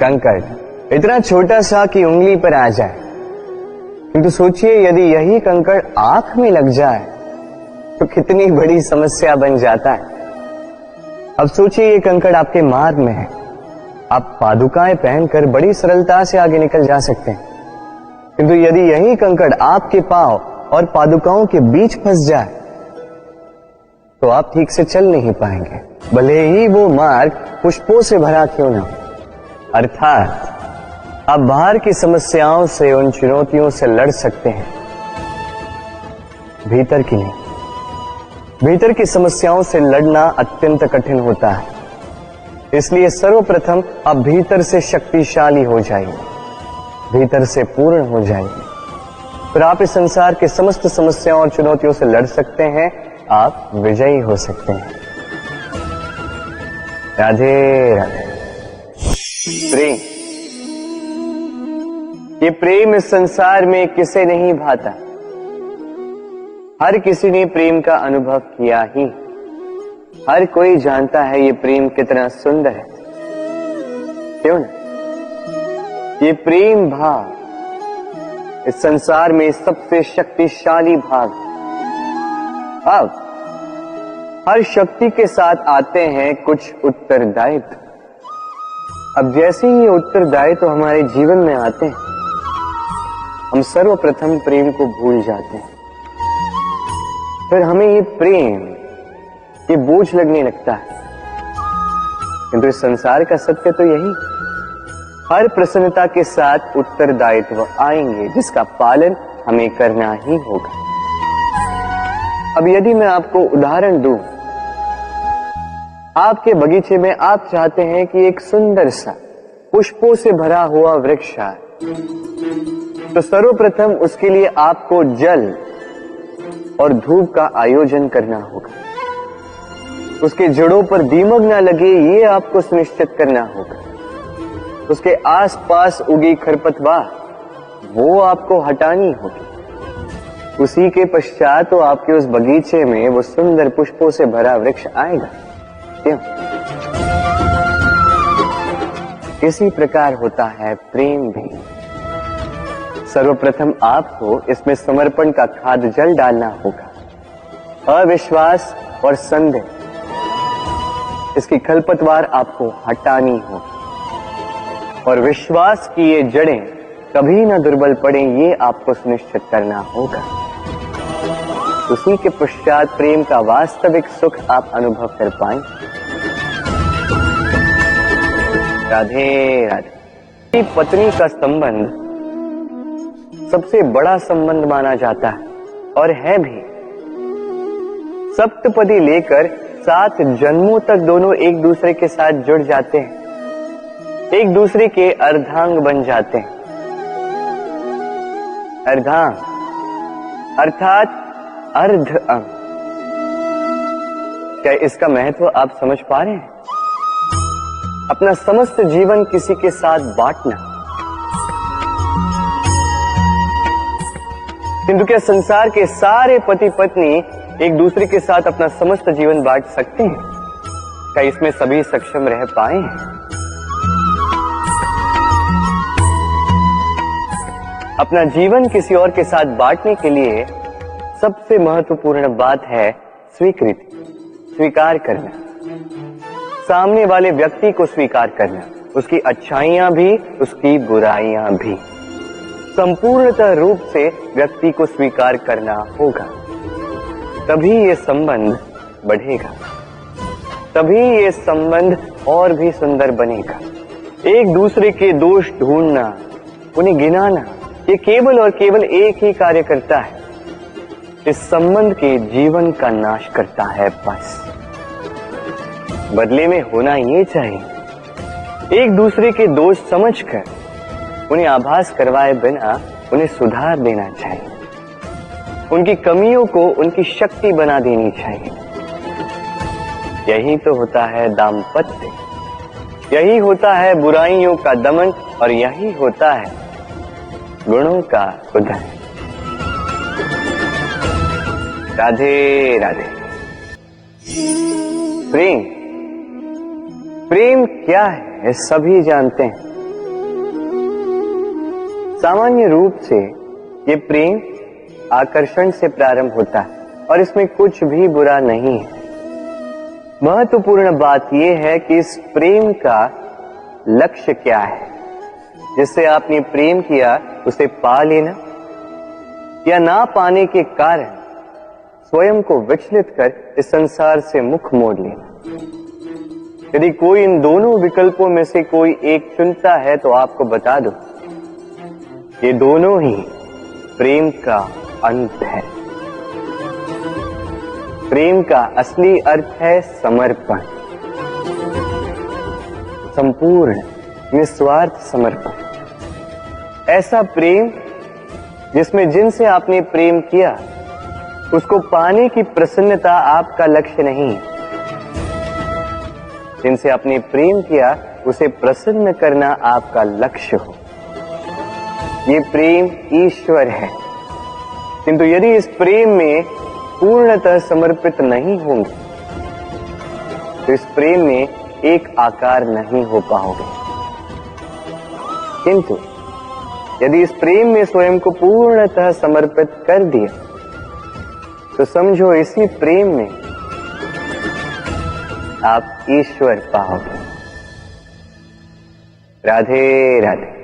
कंकड़ इतना छोटा सा कि उंगली पर आ जाए, किंतु सोचिए यदि यही कंकड़ आंख में लग जाए तो कितनी बड़ी समस्या बन जाता है। अब सोचिए ये कंकड़ आपके मार्ग में है, आप पादुकाएं पहनकर बड़ी सरलता से आगे निकल जा सकते हैं, किंतु यदि यही कंकड़ आपके पांव और पादुकाओं के बीच फंस जाए तो आप ठीक से चल नहीं पाएंगे, भले ही वो मार्ग पुष्पों से भरा क्यों ना हो। अर्थात आप बाहर की समस्याओं से, उन चुनौतियों से लड़ सकते हैं, भीतर की नहीं। भीतर की समस्याओं से लड़ना अत्यंत कठिन होता है, इसलिए सर्वप्रथम आप भीतर से शक्तिशाली हो जाइए, भीतर से पूर्ण हो जाइए, फिर आप इस संसार के समस्त समस्याओं और चुनौतियों से लड़ सकते हैं, आप विजयी हो सकते हैं। राधे राधे। प्रेम, ये प्रेम इस संसार में किसे नहीं भाता, हर किसी ने प्रेम का अनुभव किया ही, हर कोई जानता है ये प्रेम कितना सुंदर है, क्यों ना? ये प्रेम भाव इस संसार में सबसे शक्तिशाली भाव। अब हर शक्ति के साथ आते हैं कुछ उत्तरदायित्व। अब जैसे ही ये उत्तरदायित्व हमारे जीवन में आते हैं, हम सर्वप्रथम प्रेम को भूल जाते हैं, फिर हमें ये प्रेम, ये बोझ लगने लगता है। किंतु इस संसार का सत्य तो यही, हर प्रसन्नता के साथ उत्तरदायित्व आएंगे जिसका पालन हमें करना ही होगा। अब यदि मैं आपको उदाहरण दूं, आपके बगीचे में आप चाहते हैं कि एक सुंदर सा पुष्पों से भरा हुआ वृक्ष आए, तो सर्वप्रथम उसके लिए आपको जल और धूप का आयोजन करना होगा, उसके जड़ों पर दीमक ना लगे ये आपको सुनिश्चित करना होगा, उसके आसपास उगी खरपतवार वो आपको हटानी होगी, उसी के पश्चात तो आपके उस बगीचे में वो सुंदर पुष्पों से भरा वृक्ष आएगा। क्यों? इसी प्रकार होता है प्रेम भी। सर्वप्रथम आपको इसमें समर्पण का खाद जल डालना होगा, अविश्वास और संदेह, इसकी खरपतवार आपको हटानी होगी, और विश्वास की ये जड़ें कभी ना दुर्बल पड़े ये आपको सुनिश्चित करना होगा। उसी के पश्चात प्रेम का वास्तविक सुख आप अनुभव कर पाएंगे। राधे राधे। पत्नी का संबंध सबसे बड़ा संबंध माना जाता है और है भी। सप्तपदी लेकर 7 जन्मों तक दोनों एक दूसरे के साथ जुड़ जाते हैं, एक दूसरे के अर्धांग बन जाते हैं। अर्धांग अर्थात अर्ध अंग। क्या इसका महत्व आप समझ पा रहे हैं? अपना समस्त जीवन किसी के साथ बांटना। किंतु क्या संसार के सारे पति पत्नी एक दूसरे के साथ अपना समस्त जीवन बांट सकते हैं? क्या इसमें सभी सक्षम रह पाए हैं? अपना जीवन किसी और के साथ बांटने के लिए सबसे महत्वपूर्ण बात है स्वीकृति, स्वीकार करना, सामने वाले व्यक्ति को स्वीकार करना, उसकी अच्छाइयां भी, उसकी बुराइयां भी, संपूर्णतः रूप से व्यक्ति को स्वीकार करना होगा। तभी ये संबंध बढ़ेगा, तभी ये संबंध और भी सुंदर बनेगा। एक दूसरे के दोष ढूंढना, उन्हें गिनाना, ये केवल और केवल एक ही कार्य करता है, इस संबंध के जीवन का नाश करता है। बस बदले में होना ये चाहिए, एक दूसरे के दोष समझकर उन्हें आभास करवाए बिना उन्हें सुधार देना चाहिए, उनकी कमियों को उनकी शक्ति बना देनी चाहिए। यही तो होता है दाम्पत्य, यही होता है बुराइयों का दमन, और यही होता है गुणों का उदय। राधे राधे। प्रेम प्रेम क्या है सभी जानते हैं। सामान्य रूप से ये प्रेम आकर्षण से प्रारंभ होता है और इसमें कुछ भी बुरा नहीं है। महत्वपूर्ण बात यह है कि इस प्रेम का लक्ष्य क्या है। जिससे आपने प्रेम किया उसे पा लेना या ना पाने के कारण स्वयं को विचलित कर इस संसार से मुख मोड़ लेना। यदि कोई इन दोनों विकल्पों में से कोई एक चुनता है तो आपको बता दो, ये दोनों ही प्रेम का अंत है। प्रेम का असली अर्थ है समर्पण, संपूर्ण निस्वार्थ समर्पण। ऐसा प्रेम जिसमें जिनसे आपने प्रेम किया उसको पाने की प्रसन्नता आपका लक्ष्य नहीं है। जिनसे आपने प्रेम किया उसे प्रसन्न करना आपका लक्ष्य हो। ये प्रेम ईश्वर है, किंतु यदि इस प्रेम में पूर्णतः समर्पित नहीं होंगे तो इस प्रेम में एक आकार नहीं हो पाओगे। किंतु यदि इस प्रेम में स्वयं को पूर्णतः समर्पित कर दिया तो समझो इसी प्रेम में आप ईश्वर पाओगे। राधे राधे।